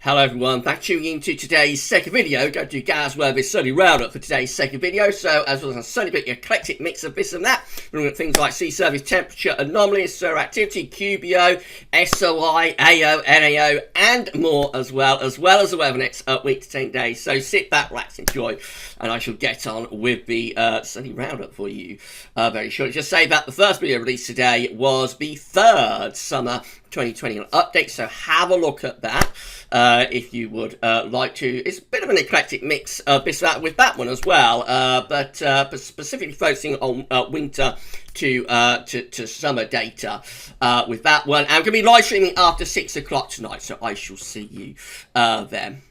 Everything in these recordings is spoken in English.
Hello everyone, back tuning into today's second video. Go to GavsWeatherVids Sunday Round-Up for today's second video. So as well as a Sunday bit, your eclectic mix of this and that. We're looking at things like sea surface temperature, anomalies, solar activity, QBO, SOI, AO, NAO, and more as well as the weather next week to 10 days. So sit back, relax, enjoy, and I shall get on with the Sunday Round-Up for you very shortly. Just say that the first video released today was the third summer 2020 update, so have a look at that if you would like to. It's a bit of an eclectic mix with that one as well, but specifically focusing on winter to summer data with that one. I'm going to be live streaming after 6 o'clock tonight, so I shall see you then.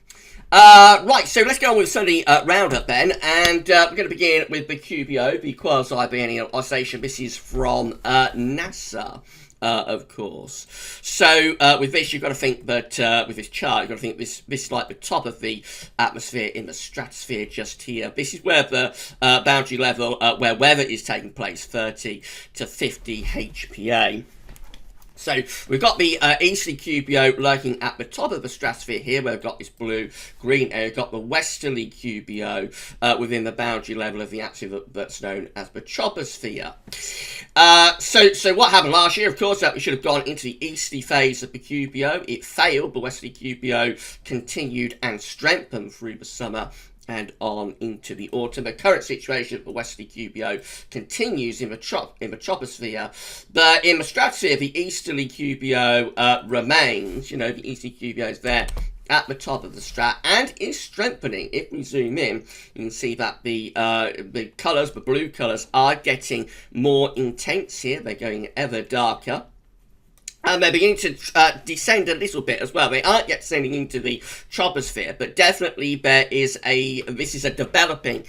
Right, so let's go on with Sunday Roundup then, and we're going to begin with the QBO, the quasi-biennial oscillation. This is from NASA. Of course. So with this, you've got to think that with this chart, you've got to think this is like the top of the atmosphere in the stratosphere just here. This is where the boundary level where weather is taking place, 30 to 50 HPA. So we've got the easterly QBO lurking at the top of the stratosphere here, where we've got this blue-green area. We've got the westerly QBO within the boundary level of the atmosphere that's known as the troposphere. So what happened last year, of course, that we should have gone into the easterly phase of the QBO. It failed. The westerly QBO continued and strengthened through the summer and on into the autumn. The current situation of the westerly QBO continues in the troposphere, but in the stratosphere, the easterly QBO remains. You know, the easterly QBO is there at the top of the strat and is strengthening. If we zoom in, you can see that the colours, the blue colours, are getting more intense here. They're going ever darker. And they're beginning to descend a little bit as well. They aren't yet descending into the troposphere, but definitely this is a developing,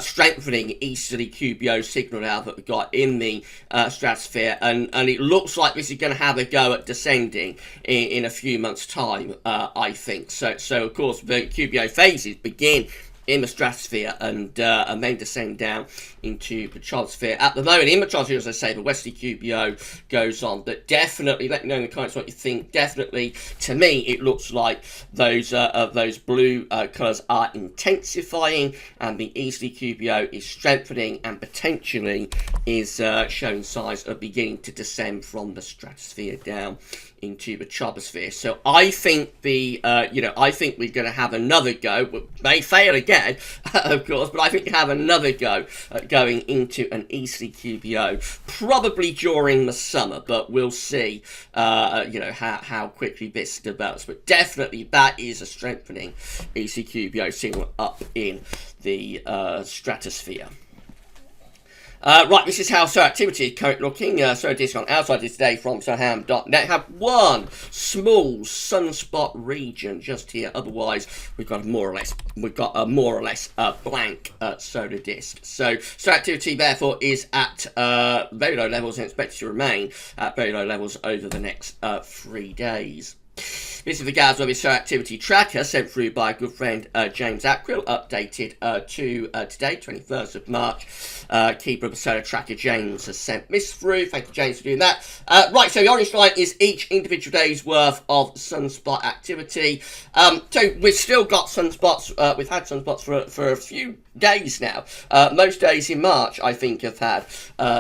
strengthening easterly QBO signal now that we've got in the stratosphere, and it looks like this is going to have a go at descending in a few months' time, I think. So of course, the QBO phases begin in the stratosphere and then descend down into the troposphere. At the moment, in the troposphere, as I say, the westerly QBO goes on, but definitely let me know in the comments what you think. Definitely, to me, it looks like those blue colours are intensifying, and the easterly QBO is strengthening and potentially is showing signs of beginning to descend from the stratosphere down into the troposphere. So I think I think we're going to have another go. We may fail again, of course, but I think we have another go at going into an easterly QBO, probably during the summer. But we'll see, how quickly this develops. But definitely, that is a strengthening easterly QBO signal up in the stratosphere. Right, this is how solar activity is currently looking. Solar disk on outside is today from solarham.net. Have one small sunspot region just here. Otherwise, we've got a more or less blank solar disk. So solar activity, therefore, is at very low levels and expected to remain at very low levels over the next 3 days. This is the GavsWeatherVids Solar Activity Tracker sent through by a good friend James Atquill, updated to today, 21st of March. Keeper of the Solar Tracker, James, has sent this through. Thank you, James, for doing that. Right, so the orange line is each individual day's worth of sunspot activity. So we've still got sunspots. We've had sunspots for a few days now. Most days in March, I think, have had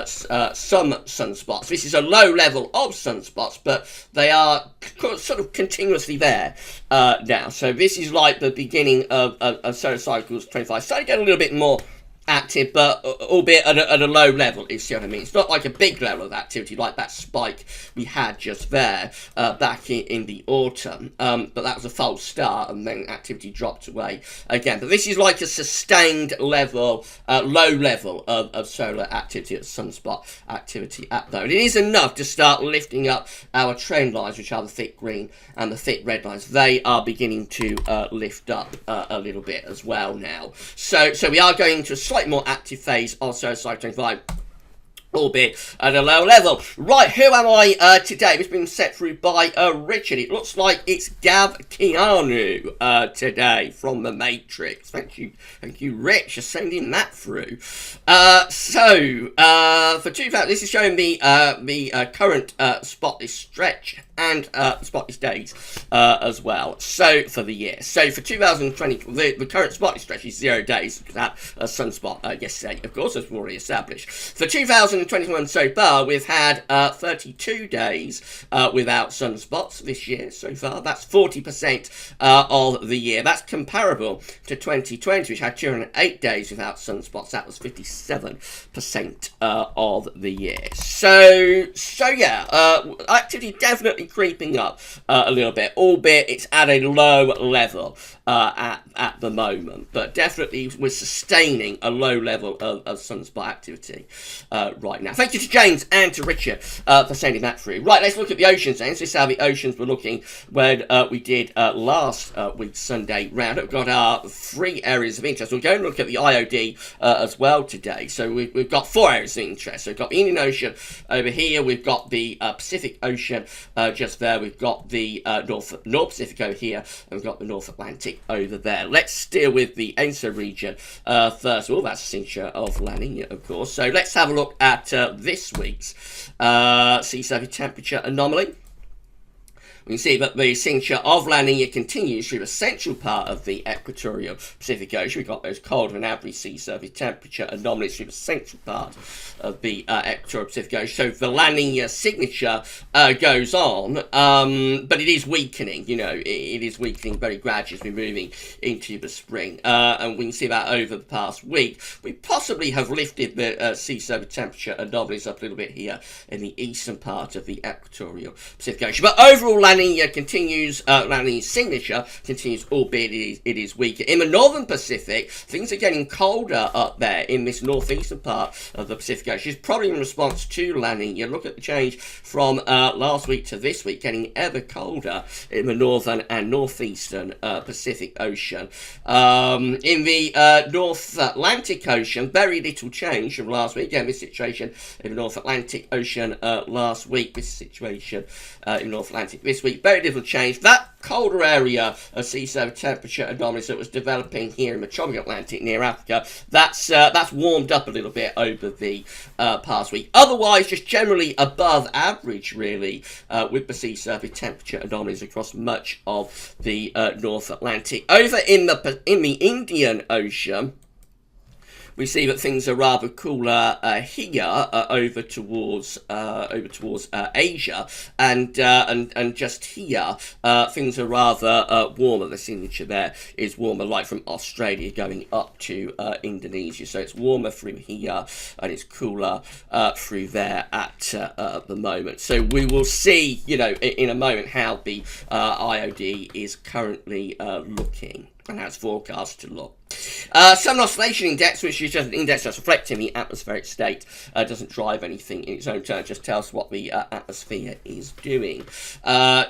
some sunspots. This is a low level of sunspots, but they are sort of continuously there now. So this is like the beginning of solar cycles 25. Starting to get a little bit more active, but albeit at a low level, if you see what I mean. It's not like a big level of activity like that spike we had just there back in the autumn, but that was a false start and then activity dropped away again. But this is like a sustained level, low level of solar activity, sunspot activity at though. And it is enough to start lifting up our trend lines, which are the thick green and the thick red lines. They are beginning to lift up a little bit as well now. So we are going to a slightly more active phase of solar cycle 25 albeit at a low level. Right, who am I today? It's been set through by Richard. It looks like it's Gav Keanu today from The Matrix. Thank you, Rich, for sending that through. For 2000, this is showing the current spotless stretch and spotless days as well. So for the year, so for 2020, the current spotless stretch is 0 days because I had a sunspot yesterday, of course, as we've already established. For 2021 so far, we've had 32 days without sunspots this year so far. That's 40% of the year. That's comparable to 2020, which had 208 days without sunspots. That was 57% of the year. So yeah, activity definitely creeping up a little bit, albeit it's at a low level at the moment, but definitely we're sustaining a low level of sunspot activity right now. Thank you to James and to Richard for sending that through. Right, let's look at the oceans then. So this is how the oceans were looking when we did last week's Sunday Roundup. We've got our 3 areas of interest. We'll go and look at the IOD as well today. So we've got 4 areas of interest. So we've got the Indian Ocean over here. We've got the Pacific Ocean just there. We've got the North Pacific over here. And we've got the North Atlantic over there. Let's deal with the ENSO region first of all. That's a signature of La Nina, of course. So let's have a look at this week's sea surface temperature anomaly. We can see that the signature of La Nina continues through the central part of the equatorial Pacific Ocean. We've got those colder than average sea surface temperature anomalies through the central part of the equatorial Pacific Ocean. So the La Nina signature goes on, but it is weakening. You know, it is weakening very gradually as we're moving into the spring. And we can see that over the past week. We possibly have lifted the sea surface temperature anomalies up a little bit here in the eastern part of the equatorial Pacific Ocean. But overall, La Nina continues, La Nina's signature continues, albeit it is weaker. In the northern Pacific, things are getting colder up there in this northeastern part of the Pacific Ocean. It's probably in response to La Nina. Look at the change from last week to this week, getting ever colder in the northern and northeastern Pacific Ocean. In the North Atlantic Ocean, very little change from last week. Again, this situation in the North Atlantic Ocean last week, this situation in the North Atlantic this week, very little change. That colder area of sea surface temperature anomalies that was developing here in the tropical Atlantic near Africa, that's warmed up a little bit over the past week. Otherwise, just generally above average, really, with the sea surface temperature anomalies across much of the North Atlantic. Over in the Indian Ocean, we see that things are rather cooler here over towards Asia, and just here things are rather warmer. The signature there is warmer, like from Australia going up to Indonesia. So it's warmer through here and it's cooler through there at the moment. So we will see, you know, in a moment how the IOD is currently looking and how it's forecast to look. Southern Oscillation Index, which is just an index that's reflecting the atmospheric state, doesn't drive anything in its own turn, just tells what the atmosphere is doing.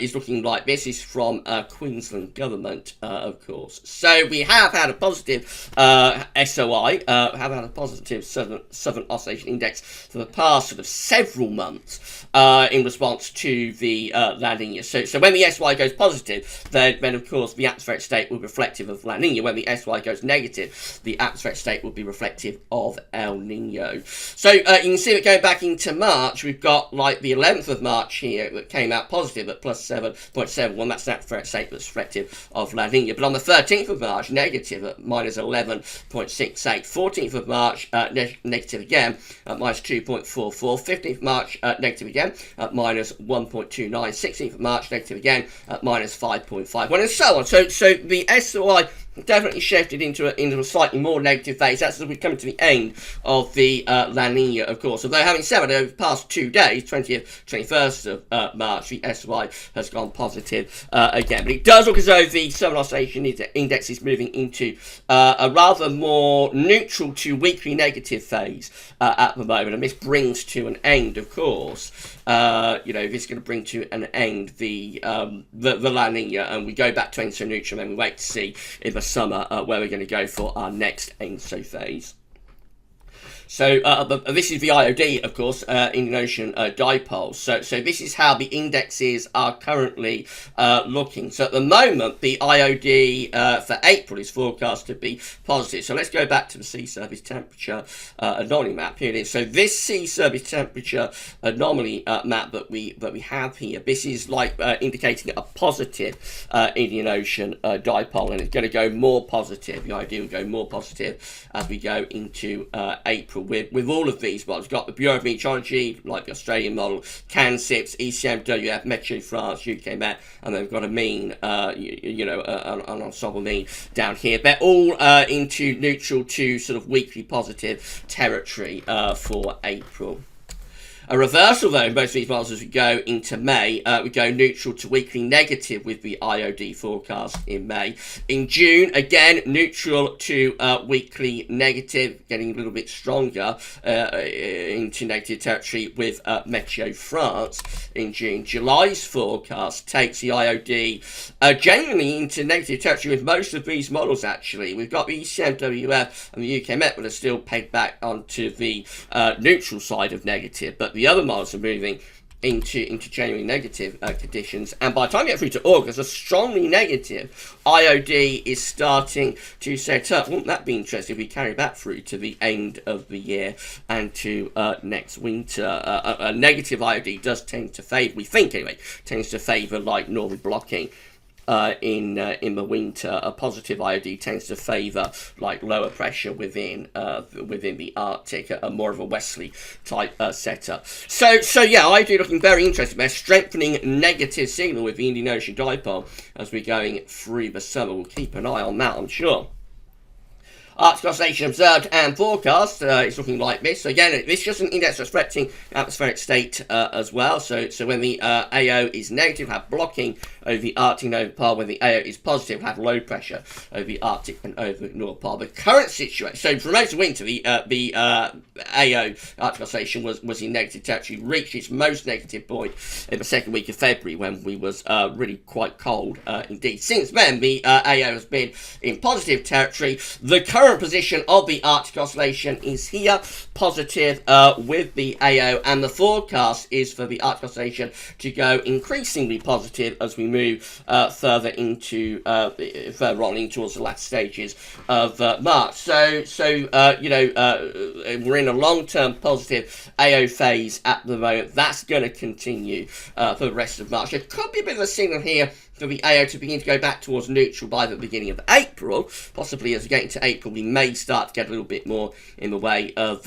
Is looking like this. Is from Queensland Government, of course. So we have had a positive SOI, have had a positive Southern Oscillation Index for the past sort of several months in response to the La Nina. So when the SY goes positive, then of course the atmospheric state will be reflective of La Nina. When the SY goes negative, the atmospheric state will be reflective of El Nino. So you can see that going back into March, we've got like the 11th of March here that came out positive at plus 7.71. That's the atmospheric state that's reflective of La Nina. But on the 13th of March, negative at minus 11.68. 14th of March, negative again at minus 2.44. 15th of March, negative again at minus 1.29. 16th of March, negative again at minus 5.51, and so on. So the SOI definitely shifted into a slightly more negative phase. That's as we come to the end of the La Nina, of course. Although having said that, over the past 2 days, 20th, 21st of March, the SY has gone positive again. But it does look as though the Southern Oscillation Index is moving into a rather more neutral to weakly negative phase at the moment. And this brings to an end, of course, this is going to bring to an end the La Nina, and we go back to ENSO neutral, and then we wait to see in the summer where we're going to go for our next ENSO phase. So this is the IOD, of course, Indian Ocean dipole. So this is how the indexes are currently looking. So at the moment, the IOD for April is forecast to be positive. So let's go back to the sea surface temperature anomaly map. Here it is. So this sea surface temperature anomaly map that we have here, this is like indicating a positive Indian Ocean dipole, and it's going to go more positive. The IOD will go more positive as we go into April with all of these models. We've got the Bureau of Meteorology, like the Australian model, CANSIPS, ECMWF, Meteo France, UK Met, and then we've got a mean, an ensemble mean down here. They're all into neutral to sort of weekly positive territory for April. A reversal, though, in both of these models as we go into May. We go neutral to weekly negative with the IOD forecast in May. In June, again, neutral to weekly negative, getting a little bit stronger into negative territory with Meteo France in June. July's forecast takes the IOD genuinely into negative territory with most of these models, actually. We've got the ECMWF and the UK Met, but are still pegged back onto the neutral side of negative. But the other models are moving into genuinely negative conditions, and by the time you get through to August, a strongly negative IOD is starting to set up. Wouldn't that be interesting if we carry that through to the end of the year and to next winter? A negative IOD does tend to favour, we think anyway, tends to favour like northern blocking. In the winter. A positive IOD tends to favour like lower pressure within the Arctic, a more of a westerly type setup. So yeah, IOD looking very interesting. They're strengthening negative signal with the Indian Ocean dipole as we're going through the summer. We'll keep an eye on that, I'm sure. Arctic oscillation observed and forecast is looking like this. So again, this is just an index reflecting atmospheric state as well. So when the AO is negative, we'll have blocking over the Arctic and over Pole. When the AO is positive, we'll have low pressure over the Arctic and over North Pole. The current situation, so for most of winter, the AO Arctic oscillation was in negative territory, reached its most negative point in the second week of February when we was really quite cold indeed. Since then, the AO has been in positive territory. The current position of the Arctic oscillation is here, positive with the AO, and the forecast is for the Arctic oscillation to go increasingly positive as we move further on towards the latter stages of March. So we're in a long-term positive AO phase at the moment. That's going to continue for the rest of March. There could be a bit of a signal here for the AO to begin to go back towards neutral by the beginning of April. Possibly as we get into April, we may start to get a little bit more in the way of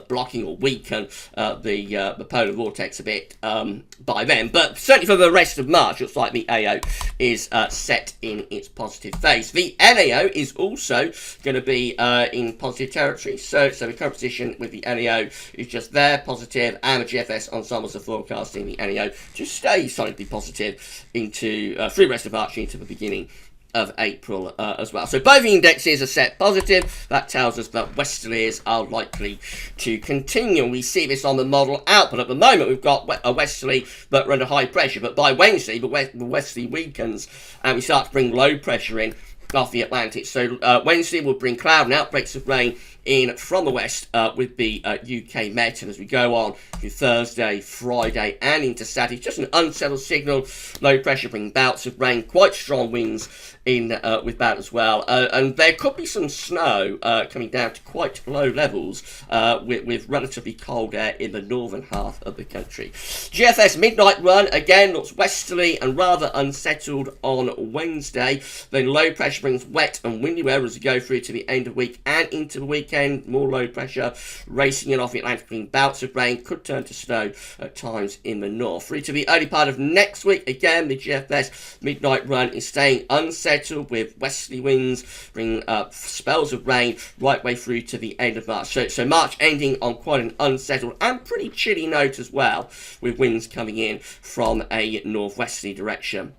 blocking or weaken the polar vortex a bit by then. But certainly for the rest of March, looks like the AO is set in its positive phase. The NAO is also going to be in positive territory. So the current position with the NAO is just there, positive, and the GFS ensembles are forecasting the NAO to stay solidly positive into through the rest of March into the beginning of April as well. So both the indexes are set positive. That tells us that westerlies are likely to continue. We see this on the model output. At the moment, we've got a westerly, but we're under high pressure. But by Wednesday, the westerly weakens, and we start to bring low pressure in off the Atlantic. So Wednesday will bring cloud and outbreaks of rain in from the west with the UK Met, and as we go on through Thursday, Friday and into Saturday, just an unsettled signal, low pressure bringing bouts of rain, quite strong winds in with that as well, and there could be some snow coming down to quite low levels with relatively cold air in the northern half of the country. GFS midnight run again looks westerly and rather unsettled on Wednesday. Then low pressure brings wet and windy weather as we go through to the end of the week and into the weekend. More low pressure racing in off the Atlantic, bringing bouts of rain, could turn to snow at times in the north. Through to the early part of next week, again the GFS midnight run is staying unsettled with westerly winds, bringing spells of rain right way through to the end of March. So March ending on quite an unsettled and pretty chilly note as well, with winds coming in from a northwesterly direction.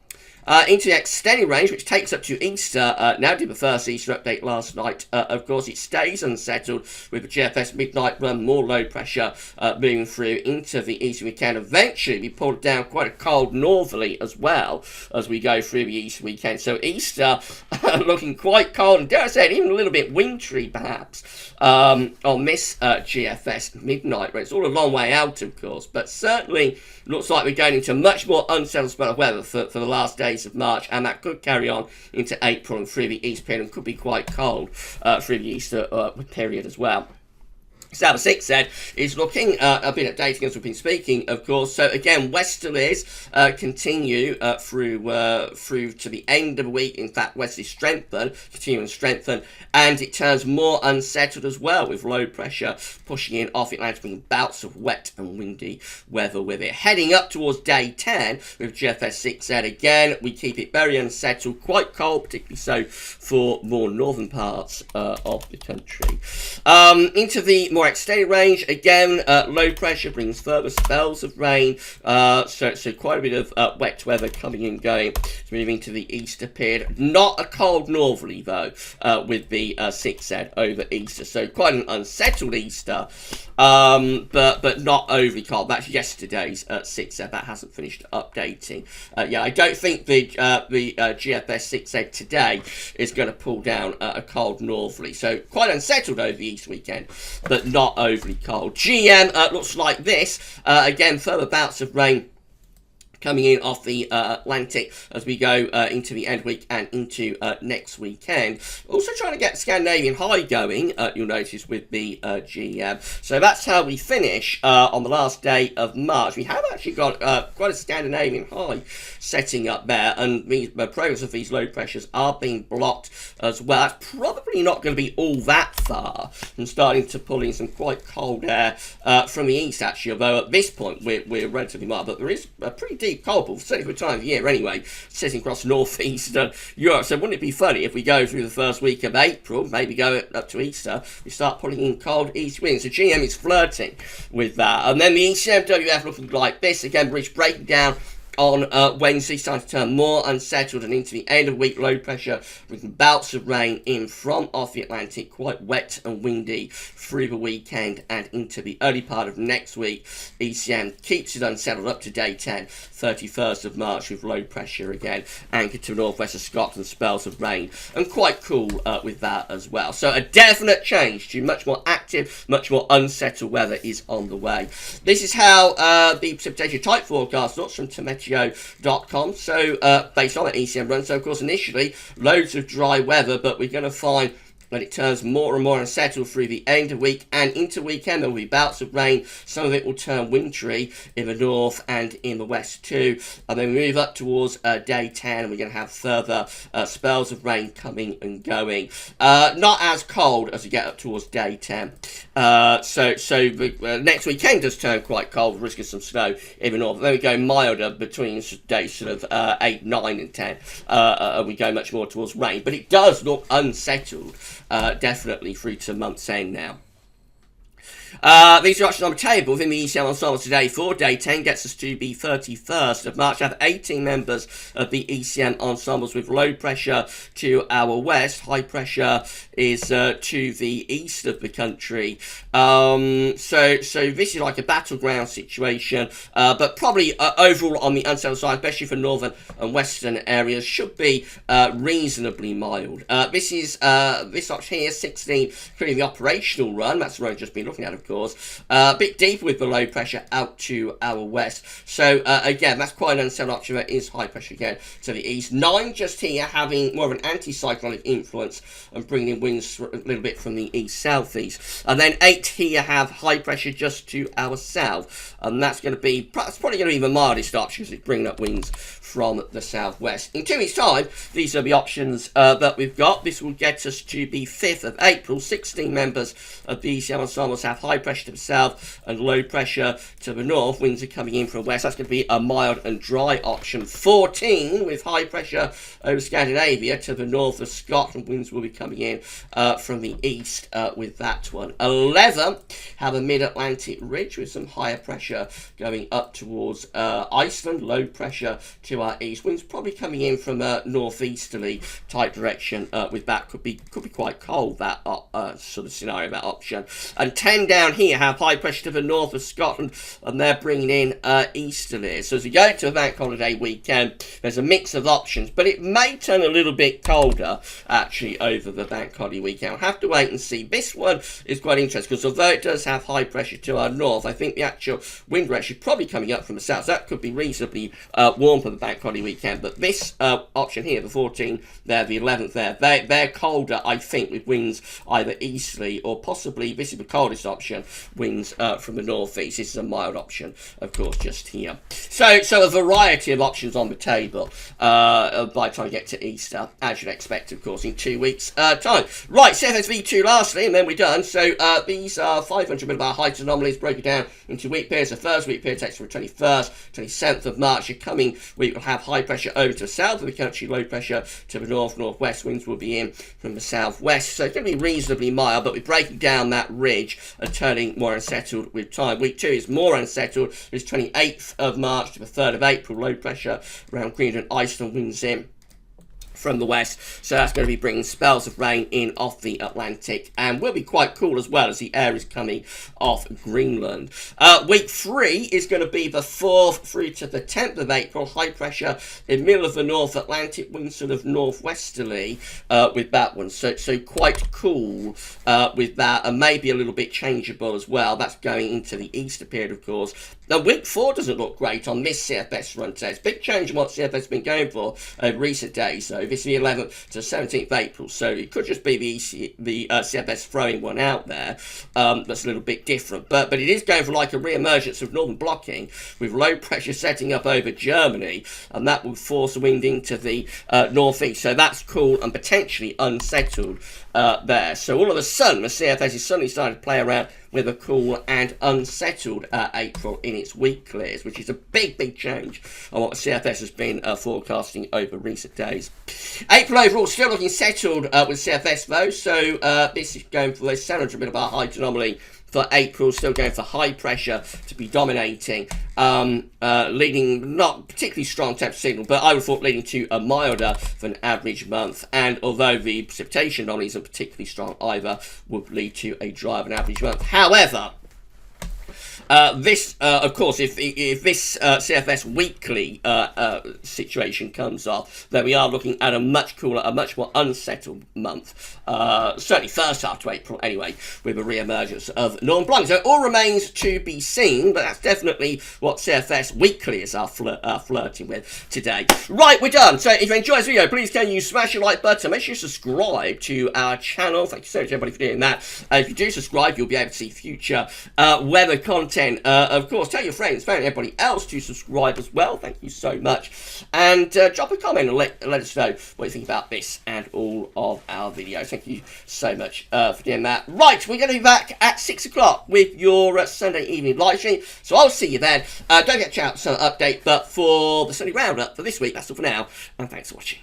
Into the extended range, which takes up to Easter. Now did the first Easter update last night. Of course, it stays unsettled with the GFS midnight run, more low pressure moving through into the Easter weekend. Eventually, we pulled down quite a cold northerly as well as we go through the Easter weekend. So Easter looking quite cold, and dare I say it, even a little bit wintry perhaps, on this GFS midnight rate. It's all a long way out, of course, but certainly looks like we're going into a much more unsettled spell of weather for the last days of March, and that could carry on into April and through the East period, and could be quite cold through the Easter period as well. South 6 said is looking a bit updating as we've been speaking, of course. So again, westerlies continue through to the end of the week. In fact, westerlies continue and strengthen, and it turns more unsettled as well, with low pressure pushing in off the Atlantic, bringing bouts of wet and windy weather with it. Heading up towards day 10 with GFS 6Z again, we keep it very unsettled, quite cold, particularly so for more northern parts of the country. Into the more extended range, again, low pressure brings further spells of rain, so quite a bit of wet weather coming and going. It's moving to the Easter period. Not a cold northerly though, with the 6Z over Easter, so quite an unsettled Easter, but not overly cold. That's yesterday's 6Z. That hasn't finished updating. Yeah, I don't think the GFS 6Z today is going to pull down a cold northerly, so quite unsettled over the Easter weekend, but not overly cold. GM looks like this. Again, further bouts of rain coming in off the Atlantic as we go into the end week and into next weekend. Also trying to get Scandinavian high going, you'll notice, with the GM. So that's how we finish on the last day of March. We have actually got quite a Scandinavian high setting up there, and the progress of these low pressures are being blocked as well. That's probably not going to be all that far from starting to pull in some quite cold air from the east, actually, although at this point we're relatively mild, but there is a pretty deep cold, certainly for the time of year anyway, sitting across northeastern Europe. So wouldn't it be funny if we go through the first week of April, maybe go up to Easter, we start pulling in cold east winds. So GM is flirting with that. And then the ECMWF looking like this. Again, British breaking down on Wednesday, starting to turn more unsettled, and into the end of the week, low pressure bringing bouts of rain in from off the Atlantic, quite wet and windy through the weekend and into the early part of next week. ECM keeps it unsettled up to day 10, 31st of March, with low pressure again anchored to the northwest of Scotland, spells of rain, and quite cool with that as well. So a definite change to much more active, much more unsettled weather is on the way. This is how the precipitation type forecast looks from Meteo.com. So based on the ECM run, so of course initially loads of dry weather, but we're going to find that it turns more and more unsettled through the end of week and into weekend. There will be bouts of rain. Some of it will turn wintry in the north and in the west too. And then we move up towards day 10, and we're going to have further spells of rain coming and going. Not as cold as we get up towards day 10. So the next weekend does turn quite cold, risking some snow in the north. Then we go milder between days sort of 8, 9 and 10. And we go much more towards rain. But it does look unsettled. Definitely through to month's end now. These are options on the table within the ECM ensemble today for day 10 gets us to the 31st of March. I have 18 members of the ECM ensembles with low pressure to our west. High pressure is to the east of the country. So this is like a battleground situation, but probably overall on the unsettled side, especially for northern and western areas, should be reasonably mild. This is this option here, 16, including the operational run. That's the road I've just been looking at, of course. A bit deeper with the low pressure out to our west. So again, that's quite an unsettled option. There is high pressure again to the east. 9 just here having more of an anticyclonic influence and bringing in winds a little bit from the east southeast. And then 8 here have high pressure just to our south, and that's going to be probably going to be the mildest option because it's bringing up winds from the southwest. In 2 weeks' time, these are the options that we've got. This will get us to the 5th of April. 16 members of the ECM ensembles have high pressure to the south and low pressure to the north. Winds are coming in from west. That's going to be a mild and dry option. 14 with high pressure over Scandinavia to the north of Scotland. Winds will be coming in from the east with that one. 11 have a mid-Atlantic ridge with some higher pressure going up towards Iceland. Low pressure to our east. Winds probably coming in from a northeasterly type direction with that. Could be quite cold, that sort of scenario, that option. And 10 down down here have high pressure to the north of Scotland, and they're bringing in easterlies. So as we go to a bank holiday weekend, there's a mix of options, but it may turn a little bit colder actually over the bank holiday weekend. We'll have to wait and see. This one is quite interesting because although it does have high pressure to our north, I think the actual wind direction is probably coming up from the south. So that could be reasonably warm for the bank holiday weekend. But this option here, the 14 there, the 11th there, they're colder, I think, with winds either easterly or possibly, this is the coldest option, winds from the northeast. This is a mild option, of course, just here. So a variety of options on the table by the time we get to Easter, as you'd expect, of course, in 2 weeks' time. Right, CFSV2 lastly, and then we're done. So these are 500 millibar height anomalies broken down into week periods. The first week period takes from the 21st, 27th of March. Your coming week will have high pressure over to the south of the country, low pressure to the north, northwest. Winds will be in from the southwest. So it's going to be reasonably mild, but we're breaking down that ridge and turning more unsettled with time. Week 2 is more unsettled. It's 28th of March to the 3rd of April. Low pressure around Greenland, Iceland, winds in from the west, so that's going to be bringing spells of rain in off the Atlantic, and will be quite cool as well as the air is coming off Greenland. Week 3 is going to be the 4th through to the 10th of April. High pressure in middle of the North Atlantic, winds sort of northwesterly with that one, so quite cool with that, and maybe a little bit changeable as well. That's going into the Easter period, of course. Now, week 4 doesn't look great on this CFS run test. Big change in what CFS has been going for over recent days. So this is the 11th to 17th of April. So it could just be the CFS throwing one out there. That's a little bit different. But it is going for like a re-emergence of northern blocking with low pressure setting up over Germany. And that will force the wind into the northeast. So that's cool and potentially unsettled there. So all of a sudden, the CFS is suddenly starting to play around with a cool and unsettled April in its week clears, which is a big change on what the CFS has been forecasting over recent days. April overall still looking settled with CFS though, so this is going for a 700 millibar height anomaly for April, still going for high pressure to be dominating, leading not particularly strong temperature signal, but I would have thought leading to a milder than average month. And although the precipitation anomaly isn't particularly strong either, would lead to a drier than average month. However, this, of course, if this CFS weekly situation comes off, then we are looking at a much cooler, a much more unsettled month. Certainly first half to April anyway, with a re-emergence of northern blowing. So it all remains to be seen, but that's definitely what CFS weeklies are flirting with today. Right, we're done. So if you enjoyed this video, please can you smash your like button. Make sure you subscribe to our channel. Thank you so much everybody for doing that. If you do subscribe, you'll be able to see future weather content. Of course, tell your friends, family, everybody else to subscribe as well. Thank you so much. And drop a comment and let us know what you think about this and all of our videos. Thank you so much for doing that. Right, we're going to be back at 6 o'clock with your Sunday evening live stream. So I'll see you then. Don't get to check out some update, but for the Sunday Roundup for this week, that's all for now. And thanks for watching.